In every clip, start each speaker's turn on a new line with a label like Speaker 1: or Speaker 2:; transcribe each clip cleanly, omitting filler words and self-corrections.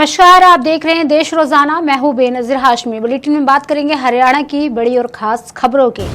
Speaker 1: नमस्कार, आप देख रहे हैं देश रोजाना। मैं हूं बेनजीर हाशमी। बुलेटिन में बात करेंगे हरियाणा की बड़ी और खास खबरों की।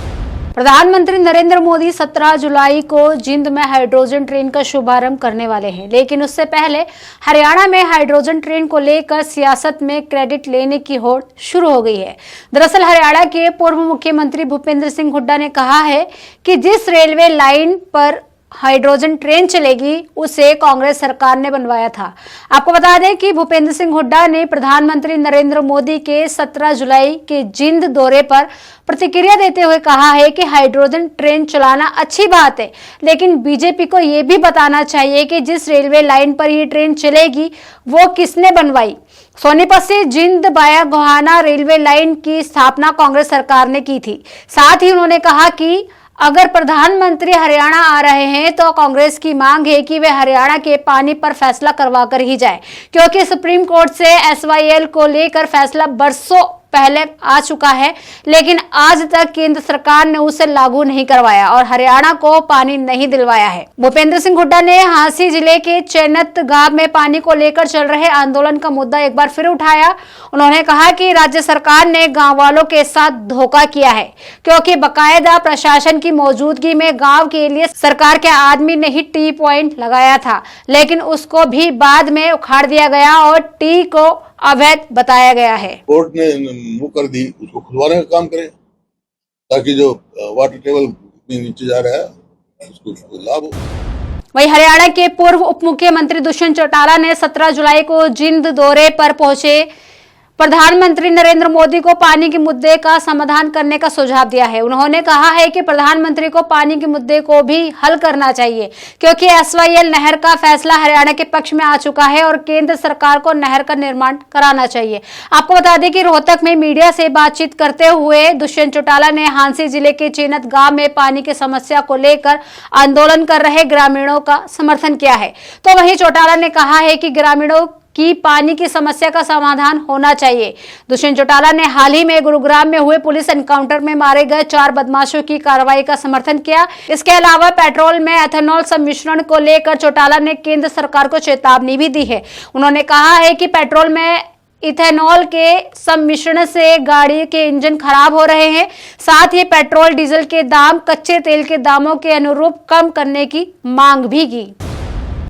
Speaker 1: प्रधानमंत्री नरेंद्र मोदी 17 जुलाई को जिंद में हाइड्रोजन ट्रेन का शुभारंभ करने वाले हैं, लेकिन उससे पहले हरियाणा में हाइड्रोजन ट्रेन को लेकर सियासत में क्रेडिट लेने की होड़ शुरू हो गई है। दरअसल हरियाणा के पूर्व मुख्यमंत्री भूपेंद्र सिंह हुड्डा ने कहा है कि जिस रेलवे लाइन पर हाइड्रोजन ट्रेन चलेगी उसे कांग्रेस सरकार ने बनवाया था। आपको बता दें कि भूपेंद्र सिंह हुड्डा ने प्रधानमंत्री नरेंद्र मोदी के 17 जुलाई के जिंद दौरे पर प्रतिक्रिया देते हुए कहा है कि हाइड्रोजन ट्रेन चलाना अच्छी बात है, लेकिन बीजेपी को यह भी बताना चाहिए कि जिस रेलवे लाइन पर ये ट्रेन चलेगी वो किसने बनवाई। सोनीपत से जिंद बाया गोहाना रेलवे लाइन की स्थापना कांग्रेस सरकार ने की थी। साथ ही उन्होंने कहा कि अगर प्रधानमंत्री हरियाणा आ रहे हैं तो कांग्रेस की मांग है कि वे हरियाणा के पानी पर फैसला करवाकर ही जाए, क्योंकि सुप्रीम कोर्ट से एसवाईएल को लेकर फैसला बरसों पहले आ चुका है, लेकिन आज तक केंद्र सरकार ने उसे लागू नहीं करवाया और हरियाणा को पानी नहीं दिलवाया है। भूपेंद्र सिंह हुड्डा ने हांसी जिले के चैनत गांव में पानी को लेकर चल रहे आंदोलन का मुद्दा एक बार फिर उठाया। उन्होंने कहा कि राज्य सरकार ने गांव वालों के साथ धोखा किया है, क्योंकि बकायदा प्रशासन की मौजूदगी में गांव के लिए सरकार के आदमी ने ही टी पॉइंट लगाया था, लेकिन उसको भी बाद में उखाड़ दिया गया और टी को अवैध बताया गया है।
Speaker 2: कोर्ट ने वो कर दी, उसको खुलवाने का काम करे ताकि जो वाटर टेबल नीचे जा रहा है उसको लाभ हो।
Speaker 1: वहीं हरियाणा के पूर्व उप मुख्यमंत्री दुष्यंत चौटाला ने 17 जुलाई को जिंद दौरे पर पहुंचे प्रधानमंत्री नरेंद्र मोदी को पानी के मुद्दे का समाधान करने का सुझाव दिया है। उन्होंने कहा है कि प्रधानमंत्री को पानी के मुद्दे को भी हल करना चाहिए, क्योंकि एसवाईएल नहर का फैसला हरियाणा के पक्ष में आ चुका है और केंद्र सरकार को नहर का निर्माण कराना चाहिए। आपको बता दें कि रोहतक में मीडिया से बातचीत करते हुए दुष्यंत चौटाला ने हांसी जिले के चेनत गांव में पानी की समस्या को लेकर आंदोलन कर रहे ग्रामीणों का समर्थन किया है। तो वहीं चौटाला ने कहा है कि ग्रामीणों की पानी की समस्या का समाधान होना चाहिए। दुष्यंत चौटाला ने हाल ही में गुरुग्राम में हुए पुलिस एनकाउंटर में मारे गए 4 बदमाशों की कार्रवाई का समर्थन किया। इसके अलावा पेट्रोल में एथेनॉल सम्मिश्रण को लेकर चौटाला ने केंद्र सरकार को चेतावनी भी दी है। उन्होंने कहा है कि पेट्रोल में इथेनॉल के सम्मिश्रण से गाड़ी के इंजन खराब हो रहे हैं। साथ ही पेट्रोल डीजल के दाम कच्चे तेल के दामों के अनुरूप कम करने की मांग भी की।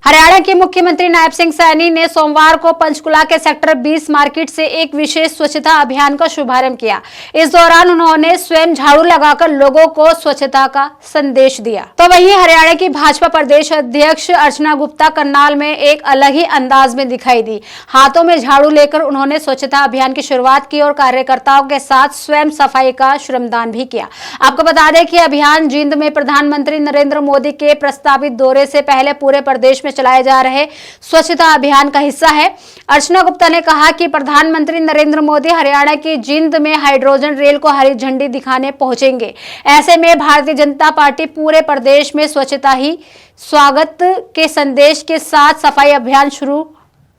Speaker 1: हरियाणा के मुख्यमंत्री नायब सिंह सैनी ने सोमवार को पंचकुला के सेक्टर 20 मार्केट से एक विशेष स्वच्छता अभियान का शुभारंभ किया। इस दौरान उन्होंने स्वयं झाड़ू लगाकर लोगों को स्वच्छता का संदेश दिया। तो वहीं हरियाणा की भाजपा प्रदेश अध्यक्ष अर्चना गुप्ता करनाल में एक अलग ही अंदाज में दिखाई दी। हाथों में झाड़ू लेकर उन्होंने स्वच्छता अभियान की शुरुआत की और कार्यकर्ताओं के साथ स्वयं सफाई का श्रमदान भी किया। आपको बता दें कि अभियान जिंद में प्रधानमंत्री नरेंद्र मोदी के प्रस्तावित दौरे से पहले पूरे प्रदेश में चलाए जा रहे स्वच्छता अभियान का हिस्सा है। अर्चना गुप्ता ने कहा कि प्रधानमंत्री नरेंद्र मोदी हरियाणा की जिंद में हाइड्रोजन रेल को हरी झंडी दिखाने पहुंचेंगे। ऐसे में भारतीय जनता पार्टी पूरे प्रदेश में स्वच्छता ही स्वागत के संदेश के साथ सफाई अभियान शुरू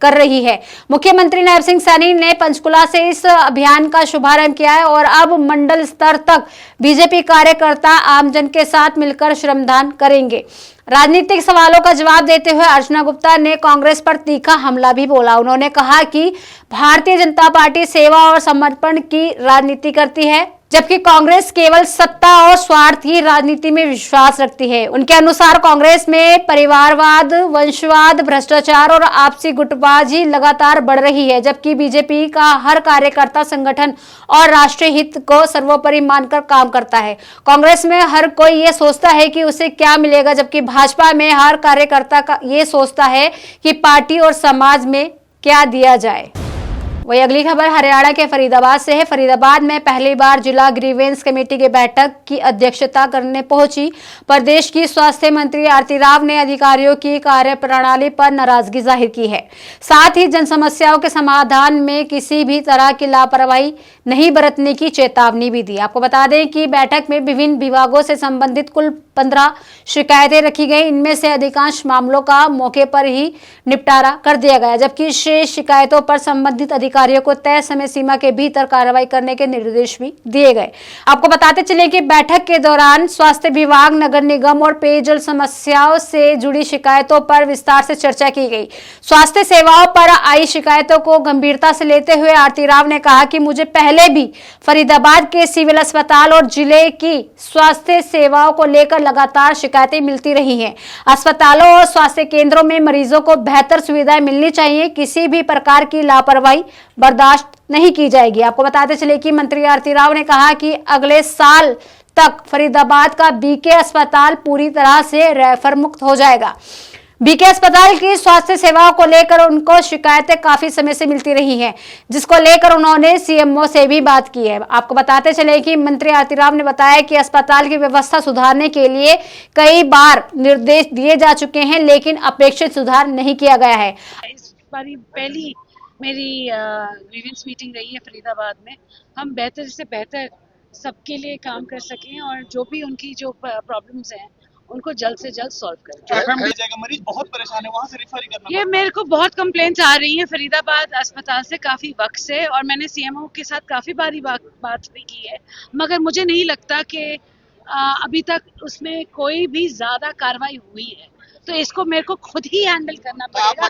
Speaker 1: कर रही है। मुख्यमंत्री नायब सिंह सैनी ने पंचकुला से इस अभियान का शुभारंभ किया है और अब मंडल स्तर तक बीजेपी कार्यकर्ता आमजन के साथ मिलकर श्रमदान करेंगे। राजनीतिक सवालों का जवाब देते हुए अर्चना गुप्ता ने कांग्रेस पर तीखा हमला भी बोला। उन्होंने कहा कि भारतीय जनता पार्टी सेवा और समर्पण की राजनीति करती है, जबकि कांग्रेस केवल सत्ता और स्वार्थ की राजनीति में विश्वास रखती है। उनके अनुसार कांग्रेस में परिवारवाद, वंशवाद, भ्रष्टाचार और आपसी गुटबाजी लगातार बढ़ रही है, जबकि बीजेपी का हर कार्यकर्ता संगठन और राष्ट्रीय हित को सर्वोपरि मानकर काम करता है। कांग्रेस में हर कोई ये सोचता है कि उसे क्या मिलेगा, जबकि भाजपा में हर कार्यकर्ता का ये सोचता है कि पार्टी और समाज में क्या दिया जाए। वही अगली खबर हरियाणा के फरीदाबाद से है। फरीदाबाद में पहली बार जिला ग्रीवेंस कमेटी की बैठक की अध्यक्षता करने पहुंची प्रदेश की स्वास्थ्य मंत्री आरती राव ने अधिकारियों की कार्यप्रणाली पर नाराजगी जाहिर की है। साथ ही जन समस्याओं के समाधान में किसी भी तरह की लापरवाही नहीं बरतने की चेतावनी भी दी। आपको बता दें कि बैठक में विभिन्न विभागों से संबंधित कुल 15 शिकायतें रखी गई। इनमें से अधिकांश मामलों का मौके पर ही निपटारा कर दिया गया, जबकि शेष शिकायतों पर संबंधित अधिकारियों को तय समय सीमा के भीतर कार्रवाई करने के निर्देश भी दिए गए। आपको बताते चले कि बैठक के दौरान स्वास्थ्य विभाग, नगर निगम और पेयजल समस्याओं से जुड़ी शिकायतों पर विस्तार से चर्चा की गई। स्वास्थ्य सेवाओं पर आई शिकायतों को गंभीरता से लेते हुए आरती राव ने कहा कि मुझे पहले भी फरीदाबाद के सिविल अस्पताल और जिले की स्वास्थ्य सेवाओं को लेकर लगातार शिकायतें मिलती रही हैं। अस्पतालों और स्वास्थ्य केंद्रों में मरीजों को बेहतर सुविधाएं मिलनी चाहिए। किसी भी प्रकार की लापरवाही बर्दाश्त नहीं की जाएगी। आपको बताते चले कि मंत्री आरती राव ने कहा कि अगले साल तक फरीदाबाद का बीके अस्पताल पूरी तरह से रेफर मुक्त हो जाएगा। बीके अस्पताल की स्वास्थ्य सेवाओं को लेकर उनको शिकायतें काफी समय से मिलती रही हैं, जिसको लेकर उन्होंने सीएमओ से भी बात की है। आपको बताते चले कि मंत्री आरती राव ने बताया कि अस्पताल की व्यवस्था सुधारने के लिए कई बार निर्देश दिए जा चुके हैं, लेकिन अपेक्षित सुधार नहीं किया गया है।
Speaker 3: इस बारी पहली मेरी ग्रीवेंस मीटिंग रही है फरीदाबाद में। हम बेहतर से बेहतर सबके लिए काम कर सकें और जो भी उनकी जो प्रॉब्लम्स हैं उनको जल्द से जल्द सॉल्व करें।
Speaker 4: मरीज बहुत परेशान है, वहाँ से रेफर ही करना।
Speaker 3: ये मेरे को बहुत कंप्लेंट्स आ रही हैं फरीदाबाद अस्पताल से काफ़ी वक्त से, और मैंने सीएमओ के साथ काफ़ी बारी बात भी की है, मगर मुझे नहीं लगता कि अभी तक उसमें कोई भी ज़्यादा कार्रवाई हुई है। तो इसको मेरे को खुद ही हैंडल करना पड़ेगा।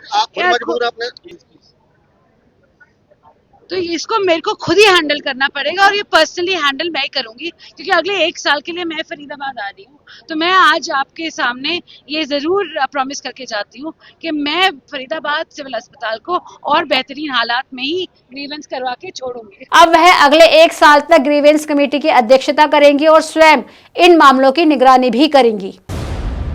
Speaker 3: तो इसको मेरे को खुद ही हैंडल करना पड़ेगा और ये पर्सनली हैंडल मैं ही करूंगी, क्योंकि अगले 1 साल के लिए मैं फरीदाबाद आ रही हूँ। तो मैं आज आपके सामने ये जरूर प्रॉमिस करके जाती हूँ कि मैं फरीदाबाद सिविल अस्पताल को और बेहतरीन हालात में ही ग्रीवेंस करवा के छोड़ूंगी।
Speaker 1: अब वह अगले 1 साल तक ग्रीवेंस कमेटी की अध्यक्षता करेंगी और स्वयं इन मामलों की निगरानी भी करेंगी।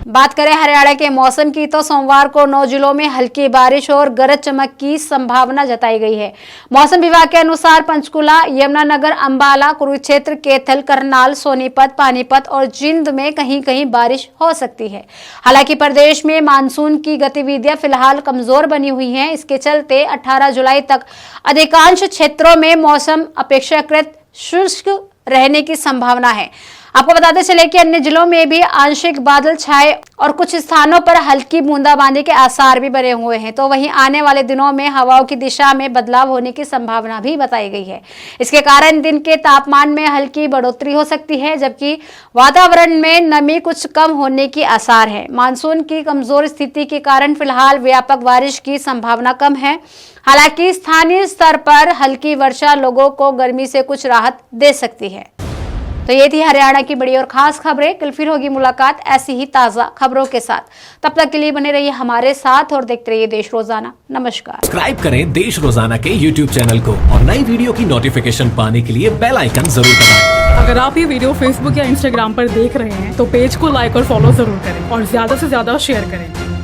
Speaker 1: बात करें हरियाणा के मौसम की, तो सोमवार को 9 जिलों में हल्की बारिश और गरज चमक की संभावना जताई गई है। मौसम विभाग के अनुसार पंचकुला, यमुनानगर, अंबाला, कुरुक्षेत्र, कैथल, करनाल, सोनीपत, पानीपत और जिंद में कहीं कहीं बारिश हो सकती है। हालांकि प्रदेश में मानसून की गतिविधियां फिलहाल कमजोर बनी हुई हैं। इसके चलते 18 जुलाई तक अधिकांश क्षेत्रों में मौसम अपेक्षाकृत शुष्क रहने की संभावना है। आपको बताते चले कि अन्य जिलों में भी आंशिक बादल छाए और कुछ स्थानों पर हल्की बूंदाबांदी के आसार भी बने हुए हैं। तो वहीं आने वाले दिनों में हवाओं की दिशा में बदलाव होने की संभावना भी बताई गई है। इसके कारण दिन के तापमान में हल्की बढ़ोतरी हो सकती है, जबकि वातावरण में नमी कुछ कम होने की आसार है। मानसून की कमजोर स्थिति के कारण फिलहाल व्यापक बारिश की संभावना कम है। हालांकि स्थानीय स्तर पर हल्की वर्षा लोगों को गर्मी से कुछ राहत दे सकती है। तो ये थी हरियाणा की बड़ी और खास खबरें। कल फिर होगी मुलाकात ऐसी ही ताजा खबरों के साथ। तब तक के लिए बने रहिए हमारे साथ और देखते रहिए देश रोजाना। नमस्कार।
Speaker 5: सब्सक्राइब करें देश रोजाना के YouTube चैनल को और नई वीडियो की नोटिफिकेशन पाने के लिए बेल आइकन जरूर दबाएं।
Speaker 6: अगर आप ये वीडियो Facebook या Instagram पर देख रहे हैं तो पेज को लाइक और फॉलो जरूर करें और ज्यादा से ज्यादा शेयर करें।